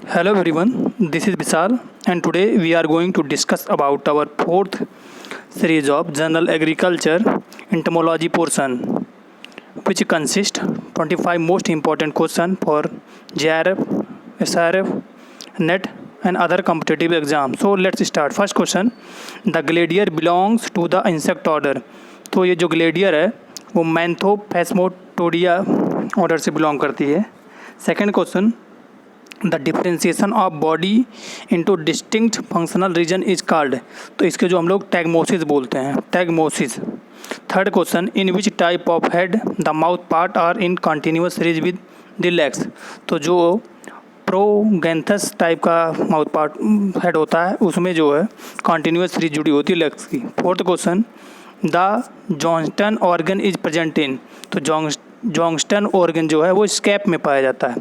Hello everyone, this is Vishal and today we are going to discuss about our fourth series of General Agriculture Entomology portion which consists 25 most important questions for JRF, SRF, NET and other competitive exams. So let's start. First question, the gladiator belongs to the insect order. तो ये जो ग्लेडियर है वो मैंथोफेस्मोटोडिया order से belong करती है. Second question, the differentiation of body into distinct functional region is called. तो इसके जो हम लोग टैगमोसिस बोलते हैं, tagmosis. Third question, in which type of head the mouth part are in continuous series with the legs. तो जो prognathous type का माउथ पार्ट हेड होता है उसमें जो है कंटिन्यूस सीरीज जुड़ी होती है लेग्स की. Fourth question, the Johnston organ is present in. तो जॉन्स्टन ऑर्गन जो है वो स्कैप में पाया जाता है.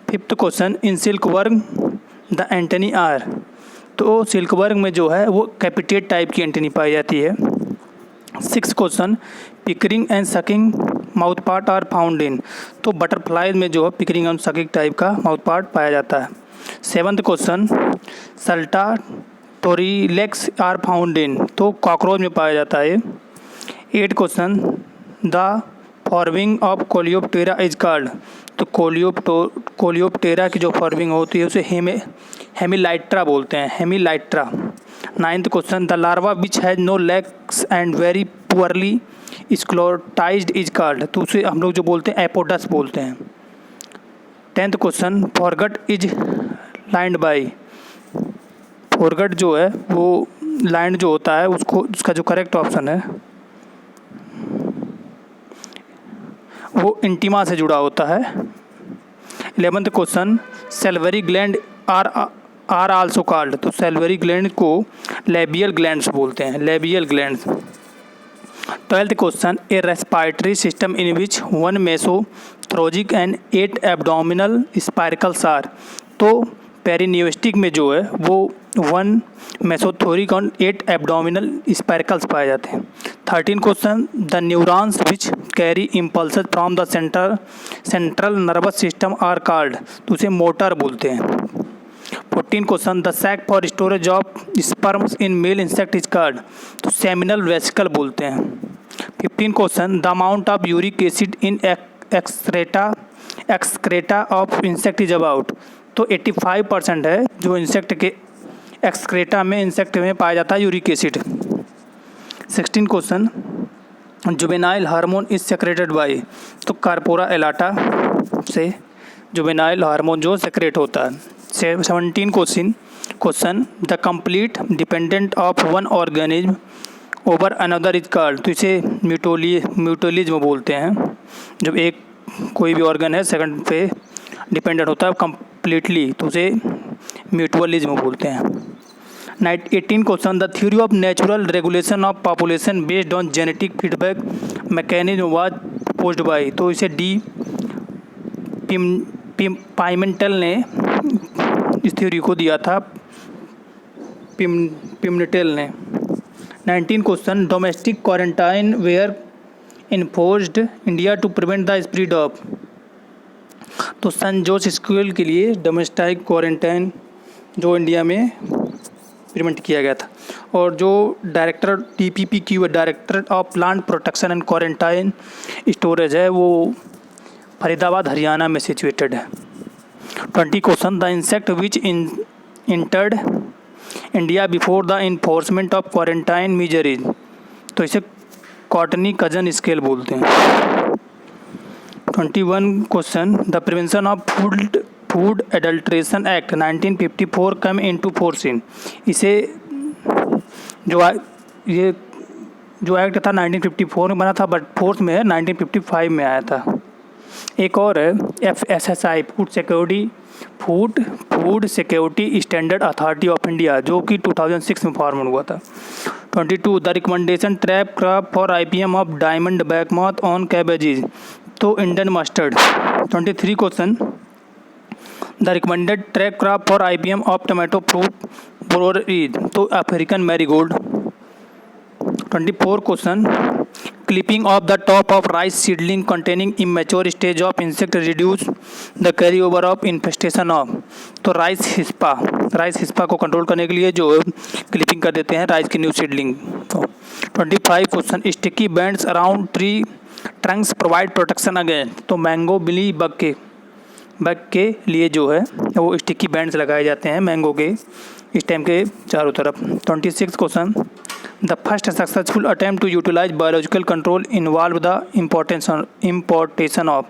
Fifth question, in silk worm the antennae are. तो सिल्क वर्म में जो है वो कैपिटेट टाइप की एंटनी पाई जाती है. Six question, piercing and sucking mouth part are found in. तो बटरफ्लाई में जो है पिकरिंग एंड सकिंग टाइप का माउथ पार्ट पाया जाता है. Seventh question, saltatorial legs are found in. तो कॉकरोच में पाया जाता है. Eight question, the forewing of Coleoptera is called. तो कोलियोप्टेरा की जो फॉर्मिंग होती है उसे हेमिलाइट्रा बोलते हैं, hemelytra. Ninth question, the larva which has no legs and very poorly sclerotized is called. तो उसे हम लोग जो बोलते हैं एपोडस बोलते हैं. Tenth question, forgot is lined by. Forgot जो है वो लाइंड जो होता है उसको, उसका जो करेक्ट ऑप्शन है वो इंटिमा से जुड़ा होता है. 11th question, salivary gland are also called. तो सेल्वरी ग्लैंड को लेबियल ग्लैंड्स बोलते हैं, labial glands. 12th question, a respiratory system in which 1 mesothoracic and 8 abdominal spiracles are. तो पेरिनियोस्टिक में जो है वो 1 मेसोथोरिक और 8 एब्डोमिनल स्पाइरकल्स पाए जाते हैं. 13 question, the neurons which carry impulses from the central nervous system are called. तो उसे मोटर बोलते हैं. 14 question, the sac for storage of sperms in male insect is called. तो सेमिनल वेसिकल बोलते हैं. 15 question, the amount of uric acid in excreta of insect is about. तो 85% है जो इंसेक्ट के एक्सक्रेटा में, इंसेक्ट में पाया जाता है uric acid. 16 question, juvenile hormone is secreted bye. तो कार्पोरा एलाटा से जुवेनाइल हार्मोन जो सेक्रेट होता है. 17 question, the complete dependent of one organism over another is called. तो इसे म्यूटुअलिज्म बोलते हैं. जब एक कोई भी ऑर्गन है सेकंड पे डिपेंडेंट होता है कम्प्लीटली तो उसे म्यूटुअलिज्म बोलते हैं. 18 question, the theory of natural regulation of population based on genetic feedback mechanism was proposed by. तो इसे डी पाइमेंटल ने इस थ्योरी को दिया था, पिमनेटेल ने. 19 question, domestic quarantine were enforced India to prevent the spread of. तो सन जोस स्कूल के लिए डोमेस्टिक क्वारंटाइन जो इंडिया में प्रिवेंट किया गया था. और जो डायरेक्टर DPP की वो director of plant protection and quarantine storage है वो फरीदाबाद हरियाणा में सिचुएटेड है. 20 question, the insect which entered India before the enforcement of quarantine measure is. तो इसे कॉटनी कजन स्केल बोलते हैं. 21 question, the prevention of food adulteration act 1954 come into force in. इसे ये जो एक्ट था 1954 में बना था बट फोर्स में है 1955 में आया था. एक और है FSSI, food security standard authority of India, जो कि 2006 में फॉर्म हुआ था. 22, the recommendation trap crop for IPM of diamond back moth on cabbages. तो Indian mustard. 23 question, the recommended trap crop for IPM of tomato fruit borer is. तो African marigold. 24 question, clipping of the top of rice seedling containing immature stage of insect reduce the carryover of infestation of। तो rice hispa को control करने के लिए जो clipping कर देते हैं राइस की new seedling. 25 question, sticky bands around tree Trunks provide protection again. तो मैंगो बिली बग के लिए जो है वो स्टिकी बैंड्स लगाए जाते हैं मैंगो के स्टेम के चारों तरफ। 26 question, the first successful attempt to utilise biological control involve the importation of.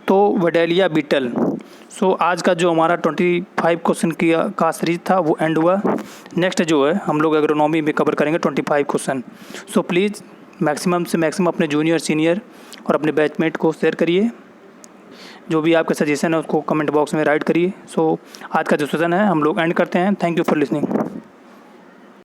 तो वेडेलिया बीटल। सो आज का जो हमारा 25 क्वेश्चन का सीरीज था वो एंड हुआ। नेक्स्ट जो है हम लोग एग्रोनॉमी में कवर करेंगे 25 क्वेश्चन। सो प्लीज़ मैक्सिमम से मैक्सिमम अपने जूनियर सीनियर और अपने बैचमेट को शेयर करिए। जो भी आपका सजेशन है उसको कमेंट बॉक्स में राइट करिए। सो आज का जो सेशन है हम लोग एंड करते हैं। Thank you for listening.